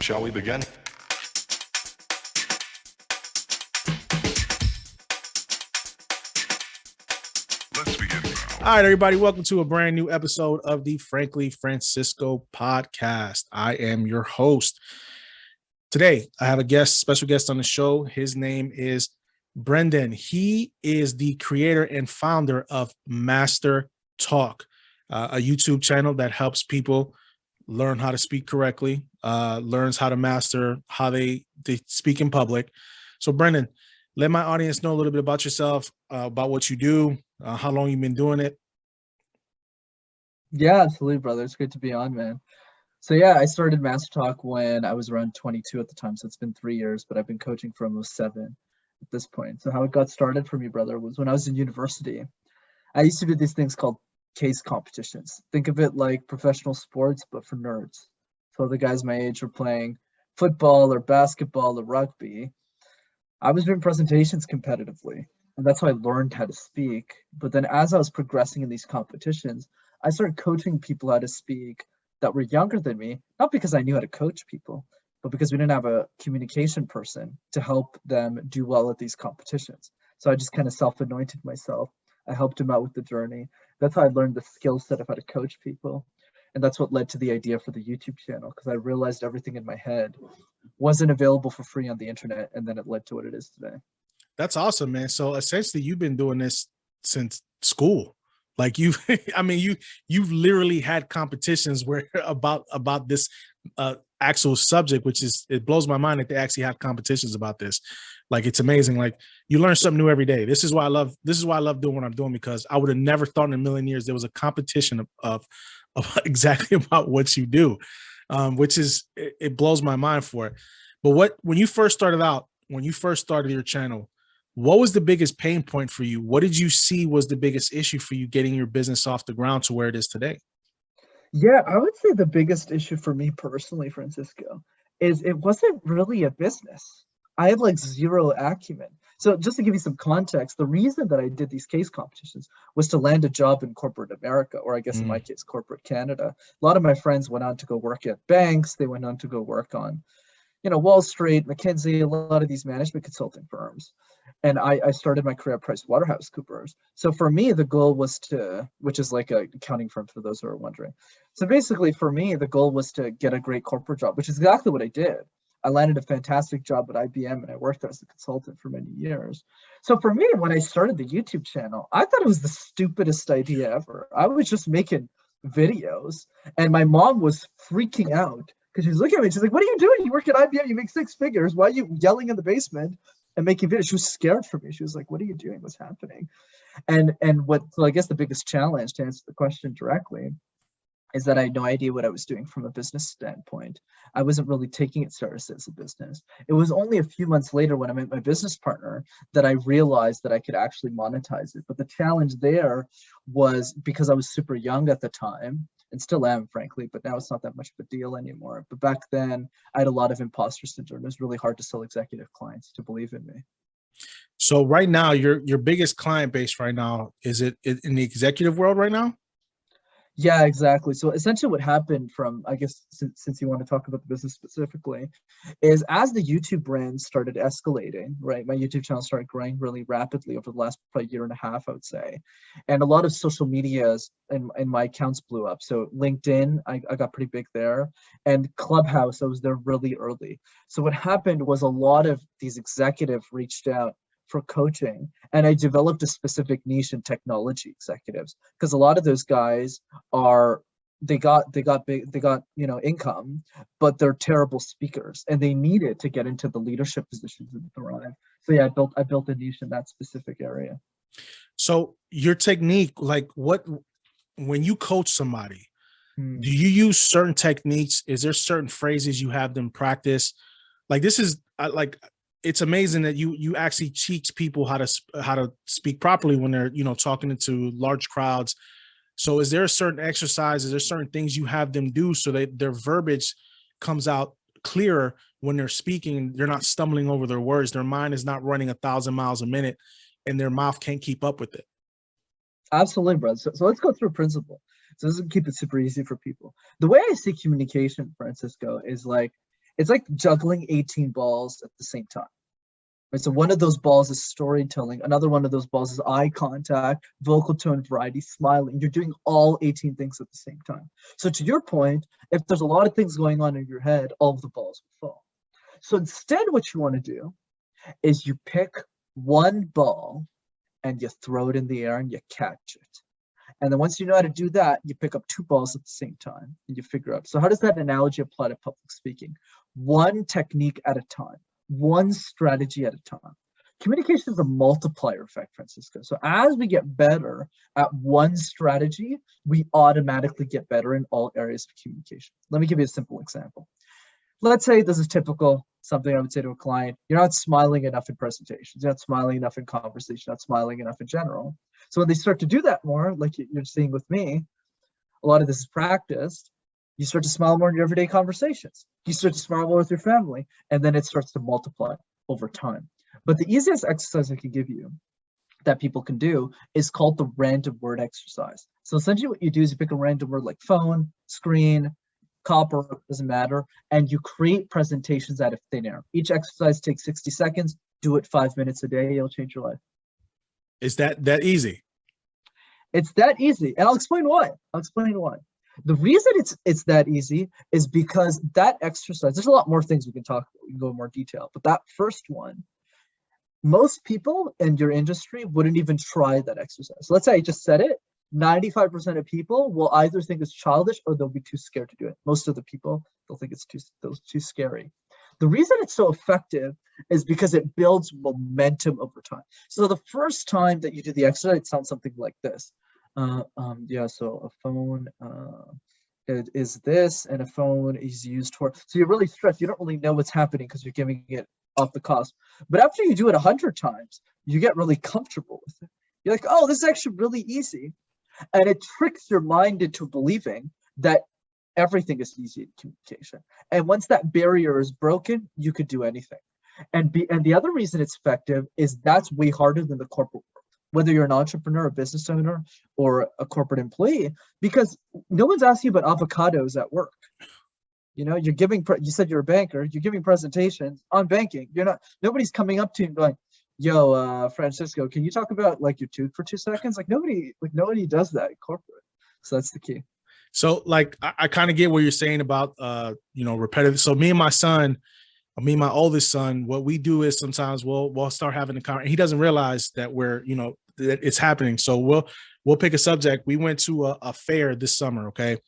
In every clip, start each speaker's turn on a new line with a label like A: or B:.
A: Shall we begin? Let's begin now.
B: All right, everybody, welcome to a brand new episode of the Frankly Francisco podcast. I am your host. Today, I have a special guest on the show. His name is Brenden. He is the creator and founder of Master Talk, a YouTube channel that helps people learn how to speak correctly, learns how to master how they speak in public. So, Brenden, let my audience know a little bit about yourself, about what you do, how long you've been doing it.
C: Yeah, absolutely, brother. It's great to be on, man. So yeah, I started Master Talk when I was around 22 at the time. So it's been 3 years, but I've been coaching for almost 7 at this point. So how it got started for me, brother, was when I was in university. I used to do these things called case competitions. Think of it like professional sports, but for nerds. So the guys my age were playing football or basketball or rugby. I was doing presentations competitively, and that's how I learned how to speak. But then as I was progressing in these competitions, I started coaching people how to speak that were younger than me, not because I knew how to coach people, but because we didn't have a communication person to help them do well at these competitions. So I just kind of self-anointed myself. I helped them out with the journey. That's how I learned the skill set of how to coach people. And that's what led to the idea for the YouTube channel, because I realized everything in my head wasn't available for free on the internet, and then it led to what it is today.
B: That's awesome, man. So essentially you've been doing this since school. Like you've literally had competitions where about this actual subject, which is, it blows my mind that they actually have competitions about this. Like, it's amazing. Like, you learn something new every day. This is why I love doing what I'm doing, because I would have never thought in a million years there was a competition of exactly about what you do, which is, it blows my mind for it. But when you first started your channel, what was the biggest pain point for you? What did you see was the biggest issue for you getting your business off the ground to where it is today?
C: Yeah, I would say the biggest issue for me personally, Francisco, is it wasn't really a business. I had like zero acumen. So just to give you some context, the reason that I did these case competitions was to land a job in corporate America, or I guess in my case, corporate Canada. A lot of my friends went on to go work at banks. They went on to go work on, Wall Street, McKinsey, a lot of these management consulting firms. And I started my career at PricewaterhouseCoopers. So for me, the goal was which is like an accounting firm for those who are wondering. So basically for me, the goal was to get a great corporate job, which is exactly what I did. I landed a fantastic job at IBM, and I worked as a consultant for many years. So for me, when I started the YouTube channel, I thought it was the stupidest idea ever. I was just making videos, and my mom was freaking out because she's looking at me. She's like, "What are you doing? You work at IBM, you make 6 figures. Why are you yelling in the basement and making videos?" She was scared for me. She was like, "What are you doing? What's happening?" So I guess the biggest challenge, to answer the question directly, is that I had no idea what I was doing from a business standpoint. I wasn't really taking it seriously as a business. It was only a few months later when I met my business partner that I realized that I could actually monetize it. But the challenge there was because I was super young at the time, and still am, frankly, but now it's not that much of a deal anymore. But back then, I had a lot of imposter syndrome. It was really hard to sell executive clients to believe in me.
B: So right now, your biggest client base right now, is it in the executive world right now?
C: Yeah, exactly. So essentially what happened from, I guess, since you want to talk about the business specifically, is as the YouTube brand started escalating, right? My YouTube channel started growing really rapidly over the last probably year and a half, I would say. And a lot of social medias and my accounts blew up. So LinkedIn, I got pretty big there. And Clubhouse, I was there really early. So what happened was a lot of these executives reached out for coaching, and I developed a specific niche in technology executives, because a lot of those guys they got income, but they're terrible speakers, and they need it to get into the leadership positions and thrive. So yeah, I built a niche in that specific area.
B: So your technique, like when you coach somebody, do you use certain techniques? Is there certain phrases you have them practice? Like, this is like, it's amazing that you actually teach people how to speak properly when they're, talking into large crowds. So is there a certain exercise? Is there certain things you have them do so that their verbiage comes out clearer when they're speaking? They're not stumbling over their words. Their mind is not running 1,000 miles a minute and their mouth can't keep up with it.
C: Absolutely, bro. So let's go through a principle. So this will keep it super easy for people. The way I see communication, Francisco, is like, It's like juggling 18 balls at the same time. Right? So one of those balls is storytelling. Another one of those balls is eye contact, vocal tone variety, smiling. You're doing all 18 things at the same time. So to your point, if there's a lot of things going on in your head, all of the balls will fall. So instead, what you want to do is you pick one ball and you throw it in the air and you catch it. And then once you know how to do that, you pick up two balls at the same time and you figure out. So how does that analogy apply to public speaking? One technique at a time, one strategy at a time. Communication is a multiplier effect, Francisco. So as we get better at one strategy, we automatically get better in all areas of communication. Let me give you a simple example. Let's say this is typical, something I would say to a client. You're not smiling enough in presentations. You're not smiling enough in conversation, not smiling enough in general. So when they start to do that more, like you're seeing with me, a lot of this is practiced. You start to smile more in your everyday conversations. You start to smile more with your family, and then it starts to multiply over time. But the easiest exercise I can give you that people can do is called the random word exercise. So essentially what you do is you pick a random word like phone, screen, copper, doesn't matter, and you create presentations out of thin air. Each exercise takes 60 seconds. Do it 5 minutes a day. It'll change your life.
B: Is that easy?
C: It's that easy. And I'll explain why. The reason it's that easy is because that exercise, there's a lot more things we can talk about. We can go in more detail. But that first one, most people in your industry wouldn't even try that exercise. So let's say I just said it. 95% of people will either think it's childish or they'll be too scared to do it. Most of the people, they'll think it's too scary. The reason it's so effective is because it builds momentum over time. So the first time that you do the exercise, it sounds something like this. So a phone is this, and a phone is used for. So you're really stressed. You don't really know what's happening because you're giving it off the cuff. But after you do it 100 times, you get really comfortable with it. You're like, oh, this is actually really easy. And it tricks your mind into believing that everything is easy in communication. And once that barrier is broken, you could do anything. And the other reason it's effective is that's way harder than the corporate world, whether you're an entrepreneur, a business owner, or a corporate employee, because no one's asking you about avocados at work. You know, you said you're a banker, you're giving presentations on banking. Nobody's coming up to you and going, yo, Francisco, can you talk about like your tooth for 2 seconds? Nobody does that in corporate. So that's the key.
B: So I kind of get what you're saying about, repetitive. So me and my oldest son, what we do is sometimes we'll start having a conversation. He doesn't realize that that it's happening. So we'll pick a subject. We went to a fair this summer. Okay.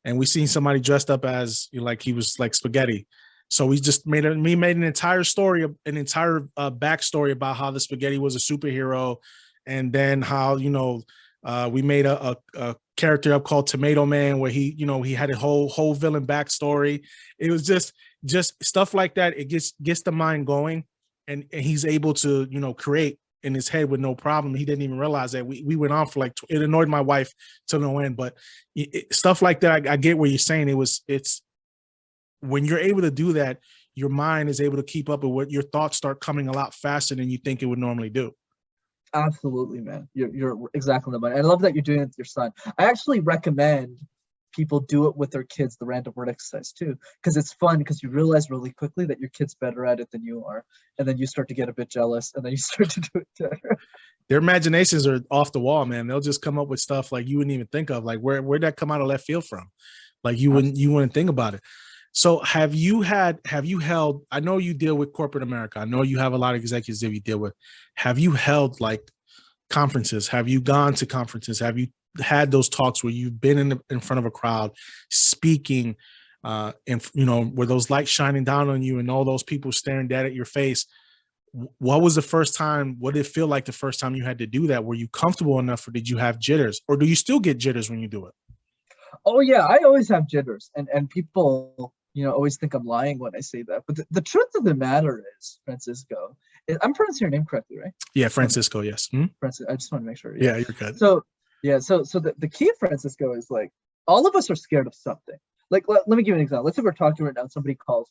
B: And we seen somebody dressed up as he was like spaghetti. So we just made an entire story, an entire backstory about how the spaghetti was a superhero, and then how we made a character up called Tomato Man, where he had a whole villain backstory. It was just stuff like that. It gets the mind going, and he's able to create in his head with no problem. He didn't even realize that we went on for it annoyed my wife to no end. But stuff like that, I get what you're saying. It's when you're able to do that, your mind is able to keep up with what your thoughts start coming a lot faster than you think it would normally do.
C: Absolutely, man. You're exactly the money. I love that you're doing it with your son. I actually recommend people do it with their kids, the random word exercise too, because it's fun, because you realize really quickly that your kid's better at it than you are. And then you start to get a bit jealous, and then you start to do it better. Their
B: imaginations are off the wall, man. They'll just come up with stuff like you wouldn't even think of. Like where'd that come out of left field from? Like you wouldn't think about it. So have you held, I know you deal with corporate America. I know you have a lot of executives that you deal with. Have you held like conferences? Have you gone to conferences? Have you had those talks where you've been in front of a crowd speaking, and where those lights shining down on you and all those people staring dead at your face? What was the first time? What did it feel like the first time you had to do that? Were you comfortable enough, or did you have jitters, or do you still get jitters when you do it?
C: Oh yeah, I always have jitters, and people always think I'm lying when I say that. But the truth of the matter is, Francisco, I'm pronouncing your name correctly, right?
B: Yeah, Francisco, yes.
C: Francisco, I just want to make sure.
B: Yeah, you're good.
C: So the key, Francisco, is like all of us are scared of something. Like let me give you an example. Let's say we're talking right now, somebody calls,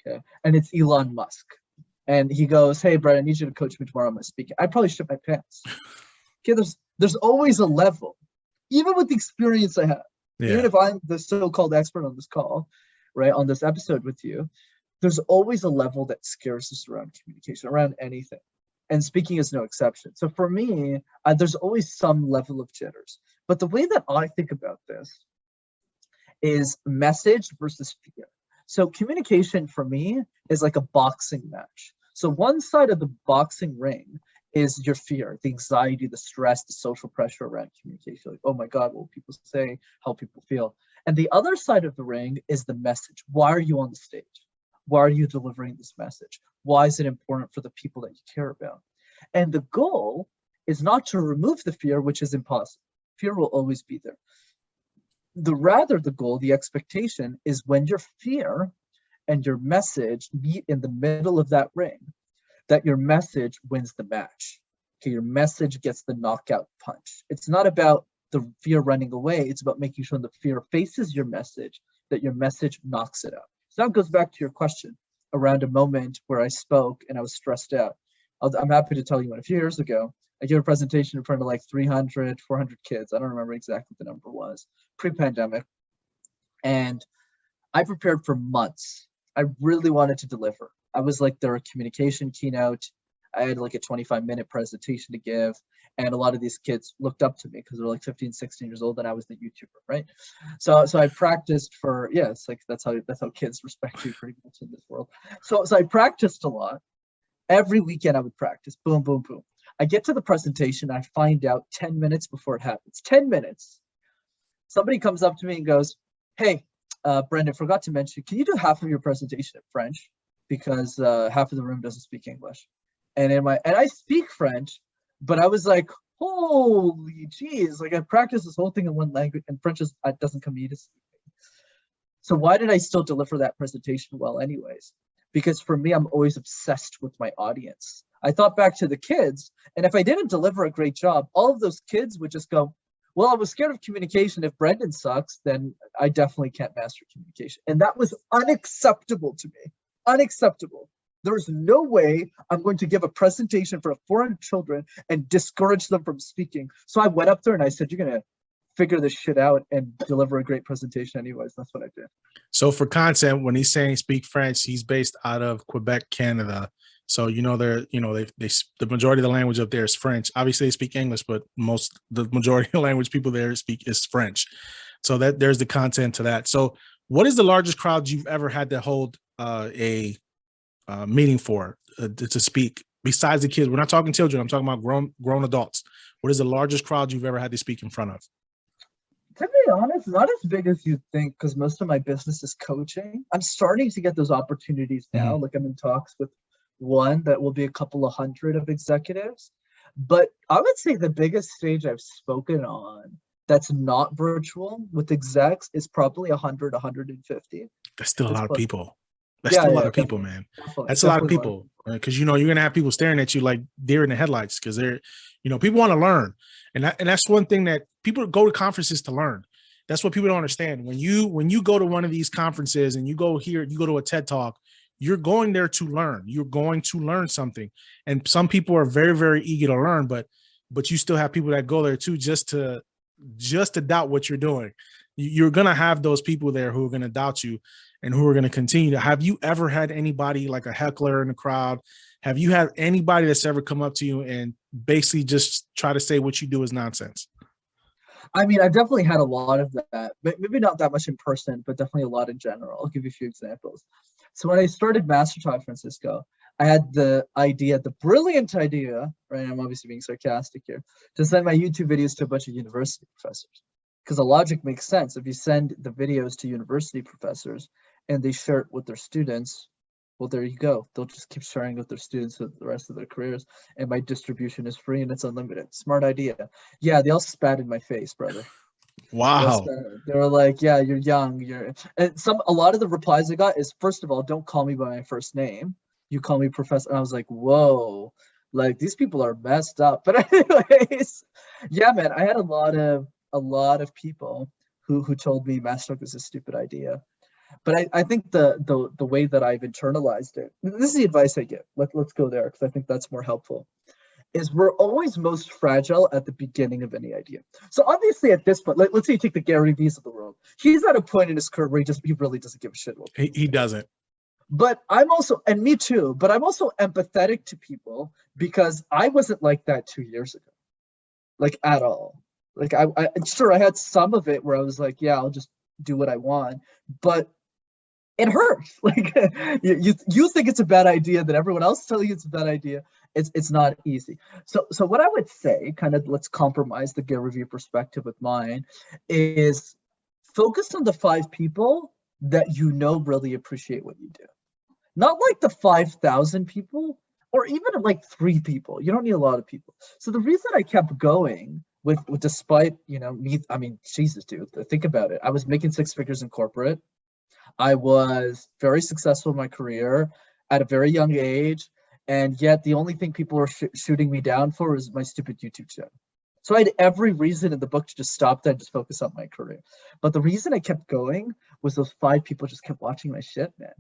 C: okay, and it's Elon Musk, and he goes, "Hey, Brett, I need you to coach me tomorrow on my speaking." I'd probably shit my pants. Okay, there's always a level, even with the experience I have. Yeah. Even if I'm the so-called expert on this call, right, on this episode with you, there's always a level that scares us around communication, around anything. And speaking is no exception. So for me, there's always some level of jitters. But the way that I think about this is message versus fear. So communication for me is like a boxing match. So one side of the boxing ring is your fear, the anxiety, the stress, the social pressure around communication. Like, oh my God, what will people say? How people feel? And the other side of the ring is the message. Why are you on the stage? Why are you delivering this message? Why is it important for the people that you care about? And the goal is not to remove the fear, which is impossible. Fear will always be there. The goal, the expectation is when your fear and your message meet in the middle of that ring, that your message wins the match. Okay, your message gets the knockout punch. It's not about the fear running away. It's about making sure the fear faces your message, that your message knocks it out. So that goes back to your question around a moment where I spoke and I was stressed out. I'm happy to tell you a few years ago, I gave a presentation in front of like 300, 400 kids. I don't remember exactly what the number was, pre-pandemic. And I prepared for months. I really wanted to deliver. I was like their communication keynote. I had like a 25-minute presentation to give. And a lot of these kids looked up to me because they're like 15, 16 years old, and I was the YouTuber, right? So I practiced for, yeah, it's like that's how kids respect you pretty much in this world. So I practiced a lot. Every weekend I would practice, boom, boom, boom. I get to the presentation, I find out 10 minutes before it happens. 10 minutes. Somebody comes up to me and goes, hey, Brenden, forgot to mention, can you do half of your presentation in French? Because half of the room doesn't speak English. And I speak French, but I was like, holy geez, like I practiced this whole thing in one language, and French doesn't come easy to speak. So why did I still deliver that presentation well anyways? Because for me, I'm always obsessed with my audience. I thought back to the kids, and if I didn't deliver a great job, all of those kids would just go, well, I was scared of communication. If Brenden sucks, then I definitely can't master communication. And that was unacceptable to me. Unacceptable. There's no way I'm going to give a presentation for 400 children and discourage them from speaking. So I went up there and I said, you're going to figure this shit out and deliver a great presentation anyways. That's what I did.
B: So for content, when he's saying speak French, he's based out of Quebec, Canada. So, the majority of the language up there is French. Obviously they speak English, but the majority of the language people there speak is French. So that there's the content to that. So what is the largest crowd you've ever had to hold a meeting for to speak besides the kids? We're not talking children. I'm talking about grown adults. What is the largest crowd you've ever had to speak in front of?
C: To be honest, not as big as you think, because most of my business is coaching. I'm starting to get those opportunities now. Like I'm in talks with one that will be a couple of hundred of executives. But I would say the biggest stage I've spoken on that's not virtual with execs is probably 100, 150.
B: That's still a lot of people. That's still a lot of people, man. That's a lot of people. Because, you're going to have people staring at you like deer in the headlights because they're, people want to learn. And that's one thing that people go to conferences to learn. That's what people don't understand. When you go to one of these conferences and you go to a TED Talk, you're going there to learn. You're going to learn something. And some people are very, very eager to learn, but you still have people that go there too just to doubt what you're doing. You're going to have those people there who are going to doubt you and who are going to continue to. Have you ever had anybody like a heckler in the crowd? Have you had anybody that's ever come up to you and basically just try to say what you do is nonsense?
C: I mean, I've definitely had a lot of that, but maybe not that much in person, but definitely a lot in general. I'll give you a few examples. So when I started Master Talk Francisco, I had the brilliant idea, right? I'm obviously being sarcastic here, to send my YouTube videos to a bunch of university professors. Because the logic makes sense. If you send the videos to university professors and they share it with their students, well, there you go. They'll just keep sharing with their students for the rest of their careers. And my distribution is free and it's unlimited. Smart idea. Yeah, they all spat in my face, brother.
B: Wow.
C: They were like, yeah, you're young. A lot of the replies I got is, first of all, don't call me by my first name. You call me professor. And I was like, whoa, like these people are messed up. But anyways, yeah, man, I had a lot of people who told me Master Talk is a stupid idea. But I think the way that I've internalized it, this is the advice I give. Let's go there because I think that's more helpful. Is we're always most fragile at the beginning of any idea. So obviously at this point, let's say you take the Gary V's of the world. He's at a point in his career where he really doesn't give a shit.
B: He doesn't.
C: But I'm also, and me too, but I'm also empathetic to people because I wasn't like that 2 years ago, like at all. Like sure, I had some of it where I was like, yeah, I'll just do what I want, but it hurts. Like you think it's a bad idea, that everyone else is telling you it's a bad idea. It's not easy. So what I would say, kind of, let's compromise the gear review perspective with mine, is focus on the 5 people that you know really appreciate what you do. Not like the 5,000 people, or even like 3 people. You don't need a lot of people. So the reason I kept going with despite, me, I mean, Jesus, dude, think about it. I was making 6 figures in corporate. I was very successful in my career at a very young age. And yet the only thing people were shooting me down for was my stupid YouTube channel. So I had every reason in the book to just stop that and just focus on my career. But the reason I kept going was those 5 people just kept watching my shit, man.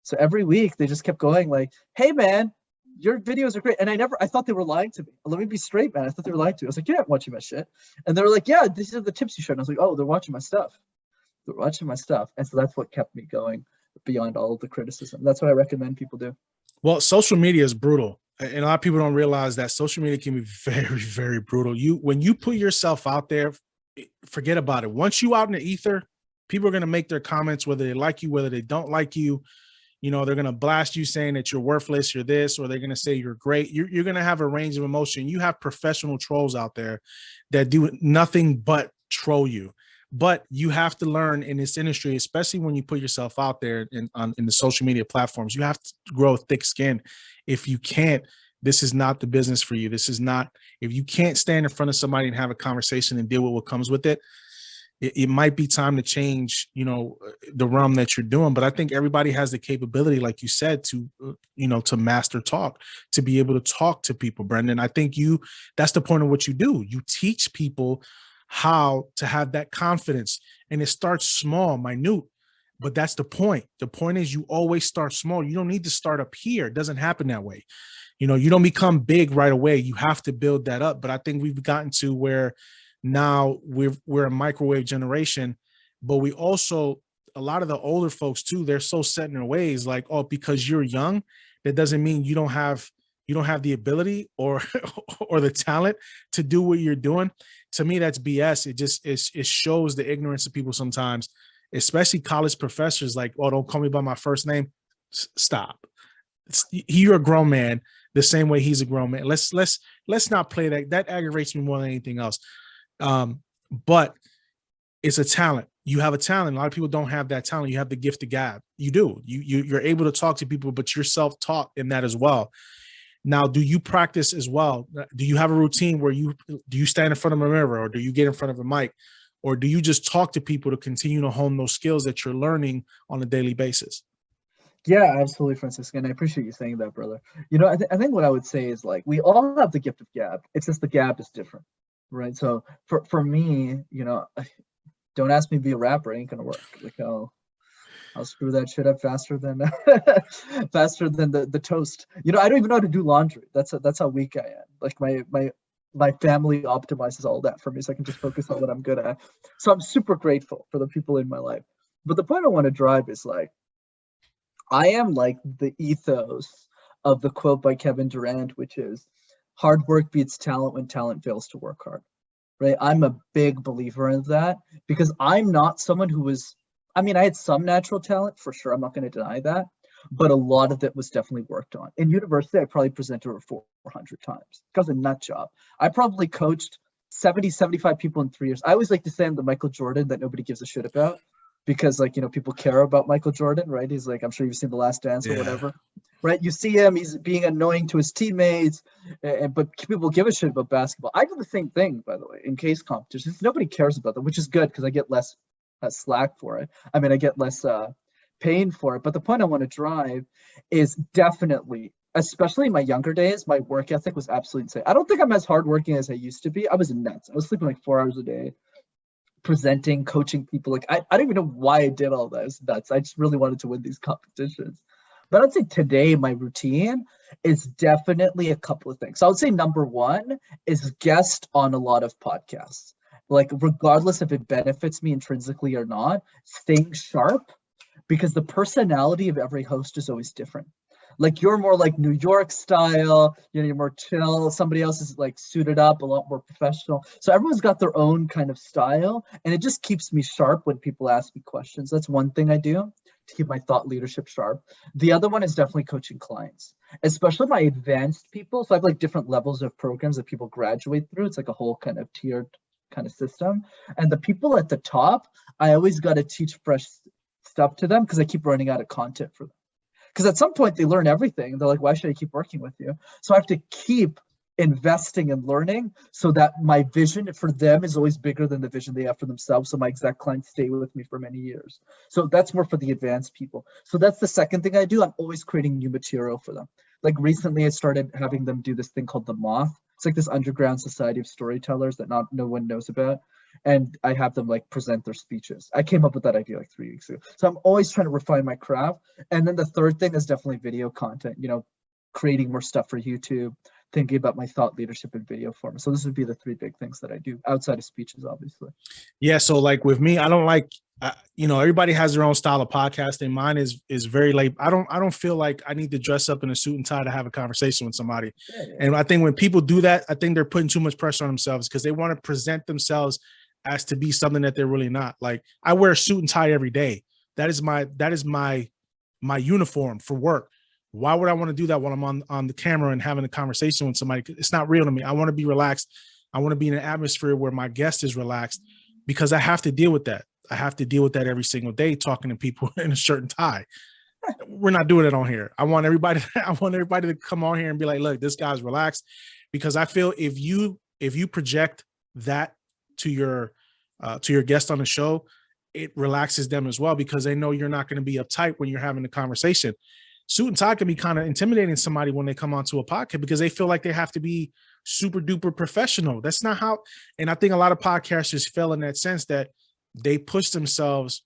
C: So every week they just kept going like, hey man, your videos are great. And I thought they were lying to me. Let me be straight, man. I thought they were lying to me. I was like, yeah, I'm watching my shit. And they were like, yeah, these are the tips you showed. And I was like, oh, they're watching my stuff. They're watching my stuff. And so that's what kept me going beyond all of the criticism. That's what I recommend people do.
B: Well, social media is brutal. And a lot of people don't realize that social media can be very, very brutal. When you put yourself out there, forget about it. Once you out in the ether, people are going to make their comments, whether they like you, whether they don't like you. They're going to blast you saying that you're worthless, you're this, or they're going to say you're great. You're going to have a range of emotion. You have professional trolls out there that do nothing but troll you. But you have to learn in this industry, especially when you put yourself out there in the social media platforms, you have to grow thick skin. If you can't, this is not the business for you. This is not, if you can't stand in front of somebody and have a conversation and deal with what comes with it, it might be time to change, the realm that you're doing. But I think everybody has the capability, like you said, to, to master talk, to be able to talk to people, Brenden. I think that's the point of what you do. You teach people how to have that confidence, and it starts small, minute, but that's the point. The point is you always start small. You don't need to start up here. It doesn't happen that way. You don't become big right away. You have to build that up. But I think we've gotten to where now we're a microwave generation, but we also, a lot of the older folks too, they're so set in their ways, like, oh, because you're young, that doesn't mean you don't have the ability or or the talent to do what you're doing. To me, that's BS. It shows the ignorance of people sometimes, especially college professors, like, oh, don't call me by my first name. Stop. You're a grown man the same way he's a grown man. Let's not play that. That aggravates me more than anything else. But it's a talent. You have a talent. A lot of people don't have that talent. You have the gift of gab. You do. You're able to talk to people, but you're self-taught in that as well. Now, do you practice as well? Do you have a routine where do you stand in front of a mirror, or do you get in front of a mic, or do you just talk to people to continue to hone those skills that you're learning on a daily basis?
C: Yeah, absolutely, Francisco. And I appreciate you saying that, brother. I think what I would say is, like, we all have the gift of gab. It's just the gab is different, right? So for me, don't ask me to be a rapper. It ain't gonna work. Like, I'll screw that shit up faster than the toast. I don't even know how to do laundry. That's how weak I am. Like, my family optimizes all that for me, so I can just focus on what I'm good at. So I'm super grateful for the people in my life. But the point I want to drive is, like, I am like the ethos of the quote by Kevin Durant, which is, hard work beats talent when talent fails to work hard. Right? I'm a big believer in that, because I'm not someone who was, I had some natural talent for sure. I'm not going to deny that. But a lot of it was definitely worked on. In university, I probably presented over 400 times. It was a nut job. I probably coached 70, 75 people in 3 years. I always like to say I'm the Michael Jordan that nobody gives a shit about, because, like, people care about Michael Jordan, right? He's like, I'm sure you've seen The Last Dance or whatever, right? You see him, he's being annoying to his teammates, but people give a shit about basketball. I do the same thing, by the way, in case competitions. Nobody cares about them, which is good, because I get less slack for it. I get less pain for it. But the point I want to drive is definitely, especially in my younger days, my work ethic was absolutely insane. I don't think I'm as hardworking as I used to be. I was nuts. I was sleeping like 4 hours a day, presenting, coaching people. Like, I don't even know why I did all that. It was nuts. I just really wanted to win these competitions. But I'd say today my routine is definitely a couple of things. So I would say number one is guest on a lot of podcasts. Like, regardless if it benefits me intrinsically or not, staying sharp, because the personality of every host is always different. Like you're more like New York style, you're more chill. Somebody else is like suited up, a lot more professional. So everyone's got their own kind of style, and it just keeps me sharp when people ask me questions. That's one thing I do to keep my thought leadership sharp. The other one is definitely coaching clients, especially my advanced people. So I have like different levels of programs that people graduate through. It's like a whole kind of tiered kind of system. And the people at the top, I always got to teach fresh stuff to them because I keep running out of content for them. Because at some point they learn everything. They're like, why should I keep working with you? So I have to keep investing and learning so that my vision for them is always bigger than the vision they have for themselves. So my exact clients stay with me for many years. So that's more for the advanced people. So that's the second thing I do. I'm always creating new material for them. Like recently I started having them do this thing called the Moth. It's like this underground society of storytellers that no one knows about. And I have them like present their speeches. I came up with that idea like 3 weeks ago. So I'm always trying to refine my craft. And then the third thing is definitely video content, creating more stuff for YouTube, thinking about my thought leadership in video form. So this would be the three big things that I do outside of speeches, obviously.
B: Yeah. So like with me, I don't like, everybody has their own style of podcasting. Mine is very late. I don't feel like I need to dress up in a suit and tie to have a conversation with somebody. Yeah. And I think when people do that, I think they're putting too much pressure on themselves because they want to present themselves as to be something that they're really not. Like I wear a suit and tie every day. That is my uniform for work. Why would I want to do that while I'm on the camera and having a conversation with somebody? It's not real to me. I want to be relaxed. I want to be in an atmosphere where my guest is relaxed because I have to deal with that. I have to deal with that every single day, talking to people in a shirt and tie. We're not doing it on here. I want everybody to come on here and be like, look, this guy's relaxed, because I feel if you project that to your guest on the show, it relaxes them as well because they know you're not going to be uptight when you're having a conversation. Suit and tie can be kind of intimidating somebody when they come onto a podcast because they feel like they have to be super duper professional. That's not how, and I think a lot of podcasters fail in that sense that they push themselves,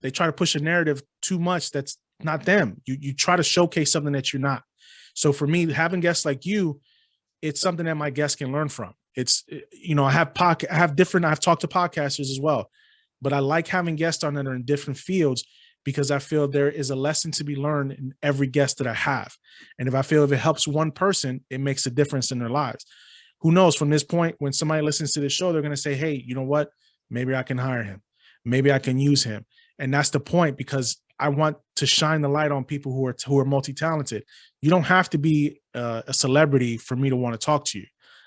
B: they try to push a narrative too much that's not them. You try to showcase something that you're not. So for me, having guests like you, it's something that my guests can learn from. It's, I've talked to podcasters as well, but I like having guests on that are in different fields because I feel there is a lesson to be learned in every guest that I have. And if it helps one person, it makes a difference in their lives. Who knows, from this point, when somebody listens to the show, they're going to say, hey, you know what? Maybe I can hire him. Maybe I can use him. And that's the point, because I want to shine the light on people who are multi-talented. You don't have to be a celebrity for me to want to talk to you.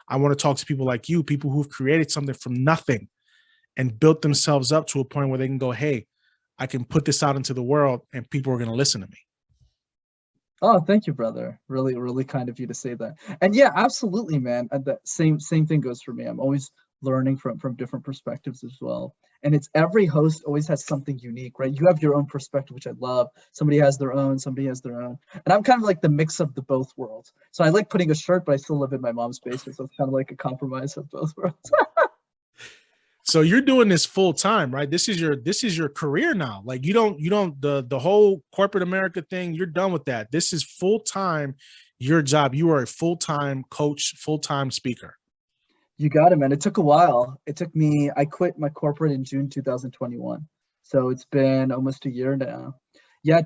B: I want to talk to people like you, people who've created something from nothing and built themselves up to a point where they can go, hey, I can put this out into the world and people are going to listen to me.
C: Oh, thank you, brother. Really, really kind of you to say that. And yeah, absolutely, man. And the same thing goes for me. I'm always learning from different perspectives as well. And it's every host always has something unique, right? You have your own perspective, which I love. Somebody has their own, somebody has their own. And I'm kind of like the mix of the both worlds. So I like putting a shirt, but I still live in my mom's basement. So it's kind of like a compromise of both worlds.
B: So you're doing this full time, right? This is your career now. Like the whole corporate America thing, you're done with that. This is full time, your job. You are a full-time coach, full-time speaker.
C: You got it, man. It took a while. I quit my corporate in June 2021. So it's been almost a year now. Yeah,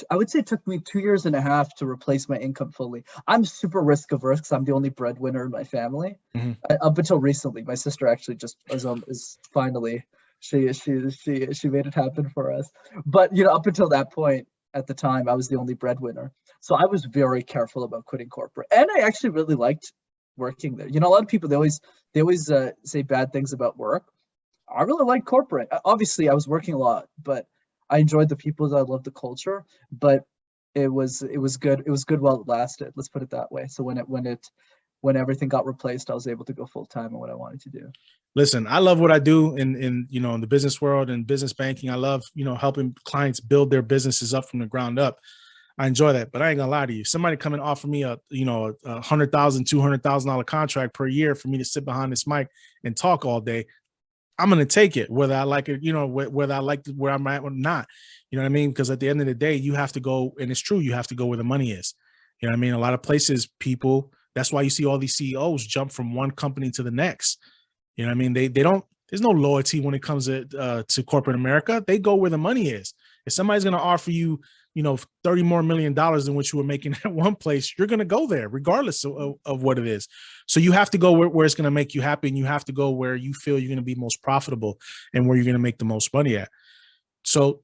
C: I would say it took me 2.5 years to replace my income fully. I'm super risk averse because I'm the only breadwinner in my family. Mm-hmm. Up until recently, my sister actually just is finally, she made it happen for us. But, up until that point, at the time, I was the only breadwinner. So I was very careful about quitting corporate. And I actually really liked working there. A lot of people, they always say bad things about work. I really like corporate. Obviously, I was working a lot, but I enjoyed the people. I loved the culture, but it was good. It was good while it lasted. Let's put it that way. So when everything got replaced, I was able to go full time on what I wanted to do.
B: Listen, I love what I do in the business world and business banking. I love, helping clients build their businesses up from the ground up. I enjoy that, but I ain't gonna lie to you. Somebody come and offer me a $100,000, $200,000 contract per year for me to sit behind this mic and talk all day. I'm going to take it, whether I like it, whether I like where I'm at or not. You know what I mean? Because at the end of the day, you have to go, and it's true, you have to go where the money is. You know what I mean? A lot of places, that's why you see all these CEOs jump from one company to the next. You know what I mean? They don't, there's no loyalty when it comes to corporate America. They go where the money is. If somebody's going to offer you, $30 more million than what you were making at one place, you're going to go there regardless of what it is. So you have to go where it's going to make you happy, and you have to go where you feel you're going to be most profitable and where you're going to make the most money at. So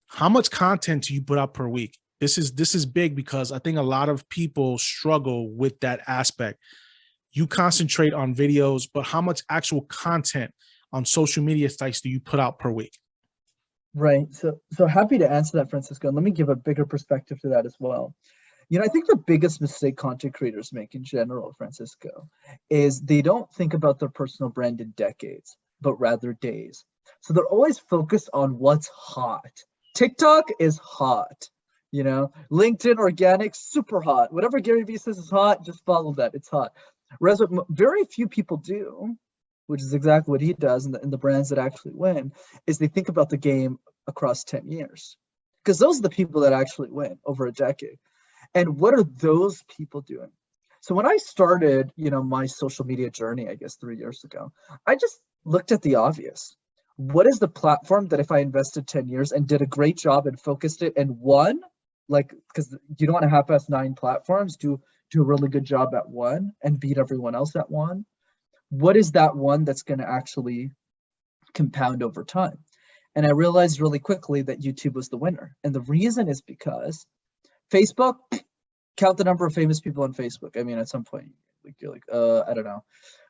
B: how much content do you put out per week? This is big, because I think a lot of people struggle with that aspect. You concentrate on videos, but how much actual content on social media sites do you put out per week?
C: Right. So happy to answer that, Francisco. And let me give a bigger perspective to that as well. I think the biggest mistake content creators make in general, Francisco, is they don't think about their personal brand in decades, but rather days. So they're always focused on what's hot. TikTok is hot. LinkedIn organic, super hot. Whatever Gary Vee says is hot, just follow that. It's hot. Whereas what very few people do, which is exactly what he does, and the brands that actually win, is they think about the game across 10 years. Because those are the people that actually win over a decade. And what are those people doing? So when I started, my social media journey, I guess 3 years ago, I just looked at the obvious. What is the platform that if I invested 10 years and did a great job and focused it and won, because you don't want to half-ass 9 platforms, do a really good job at one and beat everyone else at one. What is that one that's going to actually compound over time? And I realized really quickly that YouTube was the winner. And the reason is because Facebook, count the number of famous people on Facebook. I mean, at some point, you're like, I don't know,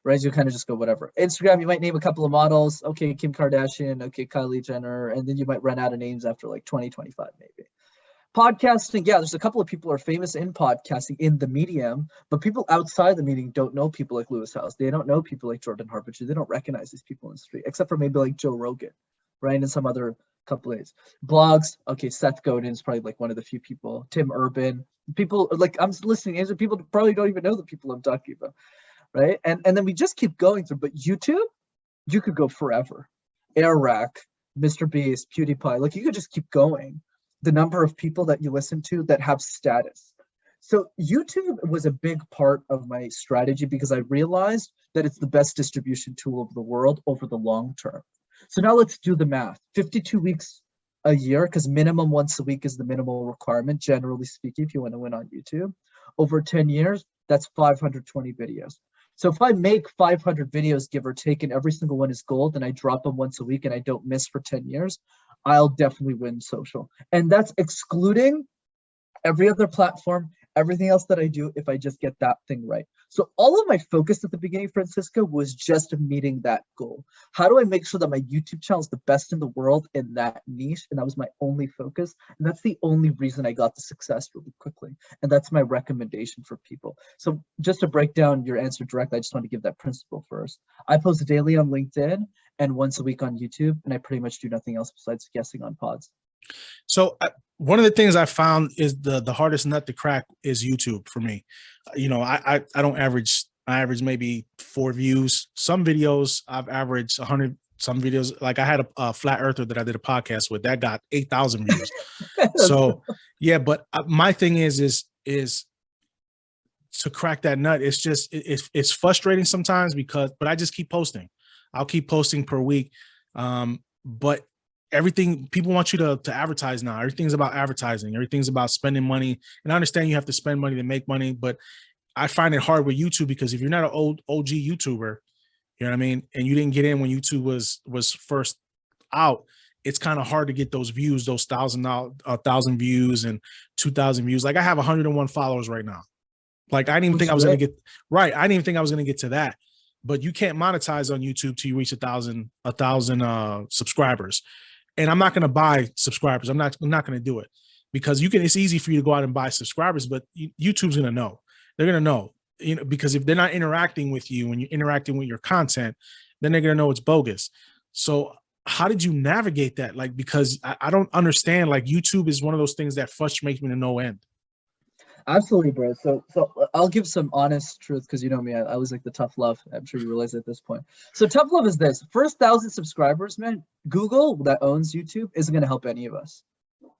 C: right? You kind of just go whatever. Instagram, you might name a couple of models. Okay, Kim Kardashian, okay, Kylie Jenner. And then you might run out of names after like 2025, maybe. Podcasting, yeah, there's a couple of people who are famous in podcasting in the medium, but people outside the medium don't know people like Lewis Howes. They don't know people like Jordan Harbinger. They don't recognize these people in the street, except for maybe like Joe Rogan, right? And some other couple of days. Blogs, okay, Seth Godin is probably like one of the few people. Tim Urban. People like, I'm listening, and people probably don't even know the people I'm talking about, right? And then we just keep going through. But YouTube, you could go forever. Airrack, Mr. Beast, PewDiePie, like you could just keep going. The number of people that you listen to that have status. So YouTube was a big part of my strategy because I realized that it's the best distribution tool of the world over the long term. So now let's do the math. 52 weeks a year, because minimum once a week is the minimal requirement, generally speaking, if you want to win on YouTube. Over 10 years, that's 520 videos. So if I make 500 videos, give or take, and every single one is gold, and I drop them once a week and I don't miss for 10 years, I'll definitely win social. And that's excluding every other platform, everything else that I do, if I just get that thing right. So all of my focus at the beginning, Francisco, was just meeting that goal. How do I make sure that my YouTube channel is the best in the world in that niche? And that was my only focus. And that's the only reason I got the success really quickly. And that's my recommendation for people. So just to break down your answer directly, I just want to give that principle first. I post daily on LinkedIn and once a week on YouTube, and I pretty much do nothing else besides guessing on pods.
B: So one of the things I found is the hardest nut to crack is YouTube for me. I don't average. I average maybe 4 views. Some videos I've averaged 100. Some videos, like I had a flat earther that I did a podcast with that got 8,000 views. So yeah, but my thing is to crack that nut. It's just it's frustrating sometimes but I just keep posting. I'll keep posting per week. But everything, people want you to advertise now. Everything's about advertising. Everything's about spending money. And I understand you have to spend money to make money, but I find it hard with YouTube because if you're not an OG YouTuber, you know what I mean, and you didn't get in when YouTube was first out, it's kind of hard to get those views, those 1,000 views and 2,000 views. Like I have 101 followers right now. Like I didn't even think I was going to get right. I didn't even think I was going to get to that. But you can't monetize on YouTube till you reach 1,000 subscribers. And I'm not going to buy subscribers. I'm not going to do it because it's easy for you to go out and buy subscribers, but YouTube's going to know. They're going to know, because if they're not interacting with you when you're interacting with your content, then they're going to know it's bogus. So how did you navigate that? Like, because I don't understand, like YouTube is one of those things that frustrates me to no end.
C: Absolutely, bro. So I'll give some honest truth because you know me, I was like the tough love. I'm sure you realize at this point. So tough love is this: first 1,000 subscribers, man. Google that owns YouTube isn't going to help any of us,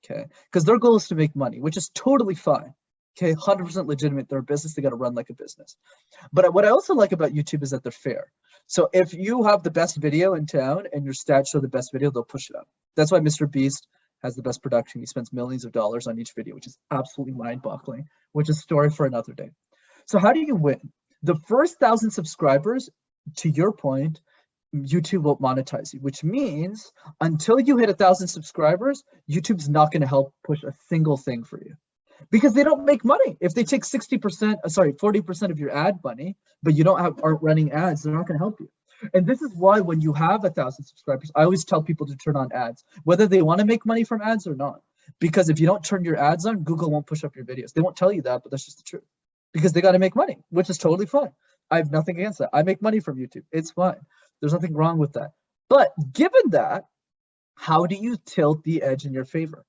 C: okay? Because their goal is to make money, which is totally fine. Okay, 100% legitimate. They're a business; they got to run like a business. But what I also like about YouTube is that they're fair. So if you have the best video in town and your stats show the best video, they'll push it up. That's why Mr. Beast has the best production. He spends millions of dollars on each video, which is absolutely mind-boggling, which is a story for another day. So how do you win? The first 1,000 subscribers, to your point, YouTube will monetize you, which means until you hit 1,000 subscribers, YouTube's not going to help push a single thing for you because they don't make money. If they take 40% of your ad money, but you aren't running ads, they're not going to help you. And this is why when you have 1,000 subscribers, I always tell people to turn on ads, whether they want to make money from ads or not. Because if you don't turn your ads on, Google won't push up your videos. They won't tell you that, but that's just the truth. Because they got to make money, which is totally fine. I have nothing against that. I make money from YouTube. It's fine. There's nothing wrong with that. But given that, how do you tilt the edge in your favor?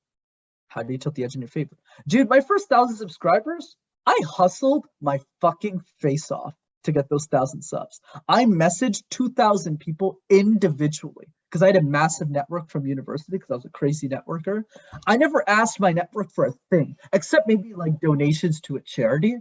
C: How do you tilt the edge in your favor? Dude, my first 1,000 subscribers, I hustled my fucking face off to get those 1,000 subs. I messaged 2,000 people individually because I had a massive network from university because I was a crazy networker. I never asked my network for a thing, except maybe like donations to a charity.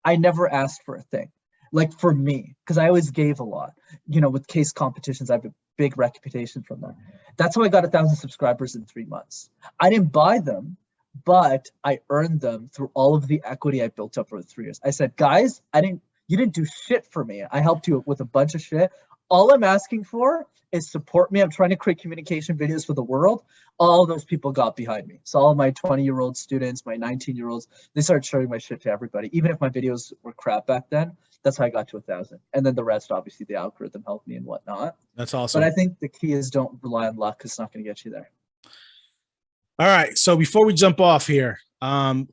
C: I never asked for a thing. Like for me, because I always gave a lot, with case competitions, I have a big reputation from that. That's how I got 1,000 subscribers in 3 months. I didn't buy them, but I earned them through all of the equity I built up over 3 years. I said, guys, you didn't do shit for me. I helped you with a bunch of shit. All I'm asking for is support me. I'm trying to create communication videos for the world. All those people got behind me. So all of my 20-year-old students, my 19-year-olds, they started sharing my shit to everybody. Even if my videos were crap back then, that's how I got to 1,000. And then the rest, obviously, the algorithm helped me and whatnot.
B: That's awesome.
C: But I think the key is don't rely on luck because it's not going to get you there.
B: All right. So before we jump off here,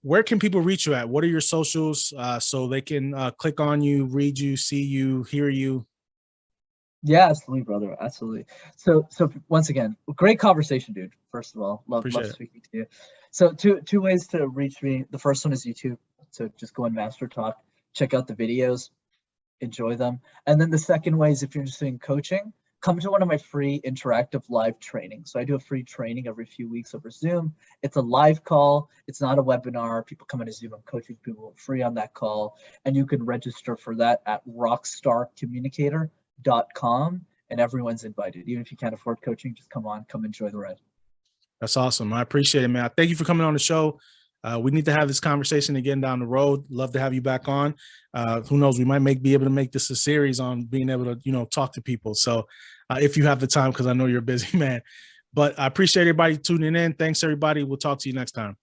B: where can people reach you at? What are your socials so they can click on you, read you, see you, hear you?
C: Yeah, absolutely, brother. Absolutely. So once again, great conversation, dude. First of all, love speaking to you. So two ways to reach me. The first one is YouTube. So just go on Master Talk, check out the videos, enjoy them. And then the second way is if you're interested in coaching, come to one of my free interactive live trainings. So I do a free training every few weeks over Zoom. It's a live call. It's not a webinar. People come into Zoom. I'm coaching people free on that call. And you can register for that at rockstarcommunicator.com, and everyone's invited. Even if you can't afford coaching, just come enjoy the ride.
B: That's awesome. I appreciate it, man. Thank you for coming on the show. We need to have this conversation again down the road. Love to have you back on. Who knows? We might be able to make this a series on being able to, talk to people. So if you have the time, because I know you're a busy man. But I appreciate everybody tuning in. Thanks, everybody. We'll talk to you next time.